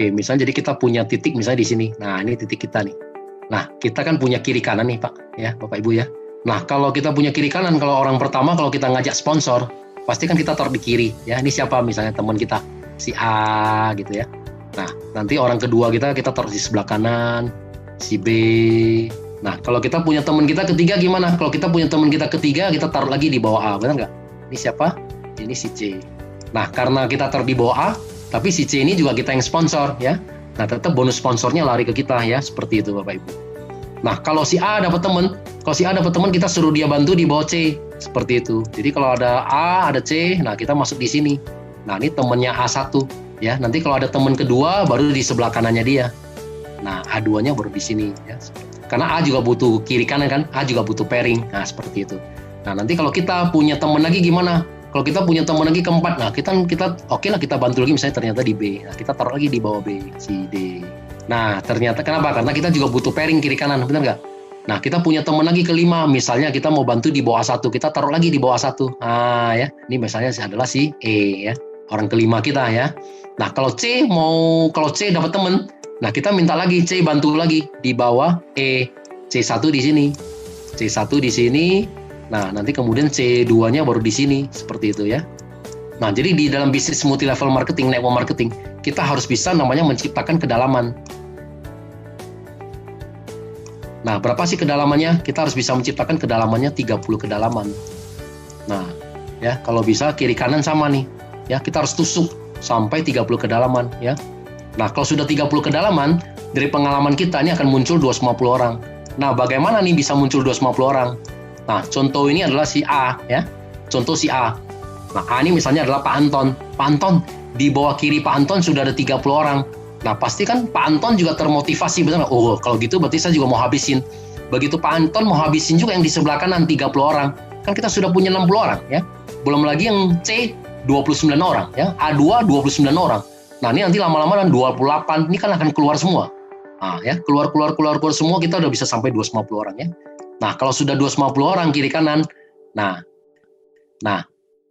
Oke, misalnya jadi kita punya titik misalnya di sini. Nah, ini titik kita nih. Nah, kita kan punya kiri kanan nih, Pak, ya, Bapak Ibu ya. Nah, kalau kita punya kiri kanan, kalau orang pertama kalau kita ngajak sponsor, pasti kan kita taruh di kiri, ya. Ini siapa misalnya teman kita, si A gitu ya. Nah, nanti orang kedua kita taruh di sebelah kanan, si B. Nah, kalau kita punya teman kita ketiga gimana? Kalau kita punya teman kita ketiga, kita taruh lagi di bawah A, benar nggak? Ini siapa? Ini si C. Nah, karena kita taruh di bawah A, tapi si C ini juga kita yang sponsor, ya. Nah, tetap bonus sponsornya lari ke kita, ya. Seperti itu, Bapak Ibu. Nah, kalau si A dapat teman, kita suruh dia bantu di bawah C, seperti itu. Jadi kalau ada A, ada C, nah kita masuk di sini. Nah, ini temannya A1, ya. Nanti kalau ada teman kedua, baru di sebelah kanannya dia. Nah, A2-nya baru di sini, ya. Karena A juga butuh kiri kanan kan, A juga butuh pairing. Nah, seperti itu. Nah, nanti kalau kita punya teman lagi gimana? Kalau kita punya teman lagi keempat, nah kita oke lah kita bantu lagi misalnya ternyata di B. Nah, kita taruh lagi di bawah B, C, D. Nah, ternyata kenapa? Karena kita juga butuh pairing kiri kanan, benar nggak? Nah, kita punya teman lagi kelima, misalnya kita mau bantu di bawah satu, kita taruh lagi di bawah satu. Nah, ya, ini misalnya adalah si E, ya, orang kelima kita, ya. Nah, kalau C dapat teman, nah kita minta lagi C bantu lagi di bawah E, C1 di sini, C1 di sini. Nah, nanti kemudian C2-nya baru di sini, seperti itu ya. Nah, jadi di dalam bisnis multi level marketing, network marketing, kita harus bisa namanya menciptakan kedalaman. Nah, berapa sih kedalamannya? Kita harus bisa menciptakan kedalamannya 30 kedalaman. Nah, ya, kalau bisa kiri kanan sama nih. Ya, kita harus tusuk sampai 30 kedalaman, ya. Nah, kalau sudah 30 kedalaman, dari pengalaman kita ini akan muncul 250 orang. Nah, bagaimana nih bisa muncul 250 orang? Nah, contoh ini adalah si A, ya. Contoh si A. Nah, A ini misalnya adalah Pak Anton. Pak Anton, di bawah kiri Pak Anton sudah ada 30 orang. Nah, pasti kan Pak Anton juga termotivasi, benar nggak? Oh, kalau gitu berarti saya juga mau habisin. Begitu Pak Anton mau habisin juga yang di sebelah kanan 30 orang. Kan kita sudah punya 60 orang, ya. Belum lagi yang C, 29 orang, ya. A2, 29 orang. Nah, ini nanti lama-lama 28, ini kan akan keluar semua. Nah, ya, keluar semua, kita udah bisa sampai 250 orang, ya. Nah, kalau sudah 250 orang kiri kanan, nah,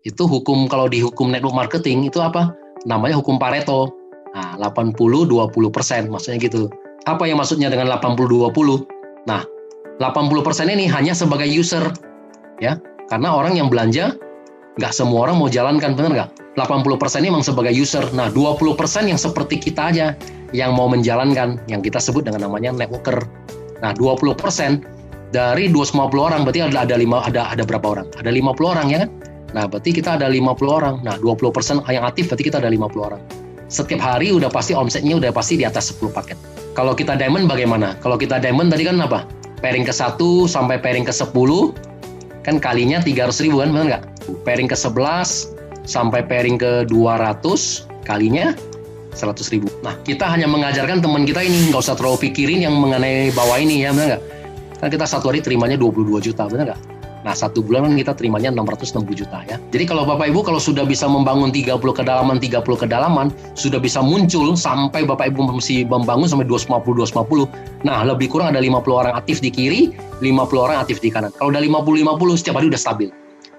itu hukum, kalau di hukum network marketing itu apa? Namanya hukum Pareto. Nah, 80-20%, maksudnya gitu. Apa yang maksudnya dengan 80-20? Nah, 80% ini hanya sebagai user, ya. Karena orang yang belanja, nggak semua orang mau jalankan, benar nggak? 80% ini memang sebagai user. Nah, 20% yang seperti kita aja, yang mau menjalankan, yang kita sebut dengan namanya networker. Nah, 20% dari 250 orang, berarti ada berapa orang? Ada 50 orang, ya kan? Nah, berarti kita ada 50 orang. Nah, 20% yang aktif, berarti kita ada 50 orang. Setiap hari udah pasti omsetnya udah pasti di atas 10 paket. Kalau kita diamond bagaimana? Kalau kita diamond tadi kan apa? Pairing ke 1 sampai pairing ke 10, kan kalinya 300.000 kan, benar nggak? Pairing ke 11 sampai pairing ke 200, kalinya 100.000. Nah, kita hanya mengajarkan teman kita ini, nggak usah terlalu pikirin yang mengenai bawah ini, ya, benar nggak? Kan kita satu hari terimanya 22 juta, benar nggak? Nah, satu bulan kan kita terimanya 660 juta, ya. Jadi kalau Bapak Ibu kalau sudah bisa membangun 30 kedalaman, sudah bisa muncul sampai Bapak Ibu mesti membangun sampai 250. Nah, lebih kurang ada 50 orang aktif di kiri, 50 orang aktif di kanan. Kalau udah 50 setiap hari udah stabil.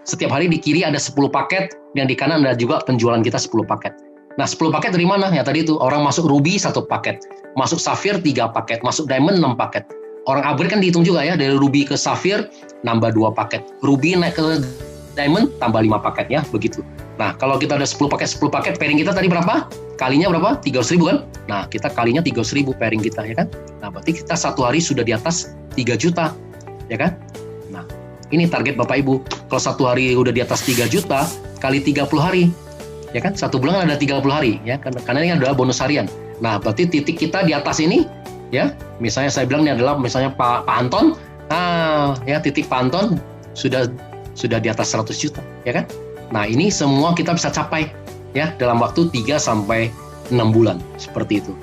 Setiap hari di kiri ada 10 paket, yang di kanan ada juga penjualan kita 10 paket. Nah, 10 paket dari mana? Ya tadi itu, orang masuk ruby 1 paket, masuk safir 3 paket, masuk diamond 6 paket. Orang upgrade kan dihitung juga ya, dari ruby ke safir nambah 2 paket, ruby naik ke diamond tambah 5 paket, ya, begitu. Nah, kalau kita ada 10 paket, pairing kita tadi berapa? Kalinya berapa? 300.000 kan? Nah, kita kalinya 300.000 pairing kita, ya kan? Nah, berarti kita satu hari sudah di atas 3 juta, ya kan? Nah, ini target Bapak Ibu. Kalau satu hari udah di atas 3 juta, kali 30 hari, ya kan? Satu bulan ada 30 hari, ya, karena ini adalah bonus harian. Nah, berarti titik kita di atas ini, ya, misalnya saya bilang ini adalah misalnya Pak Anton, nah, ya, titik Pak Anton sudah di atas 100 juta, ya kan? Nah, ini semua kita bisa capai, ya, dalam waktu 3 sampai 6 bulan, seperti itu.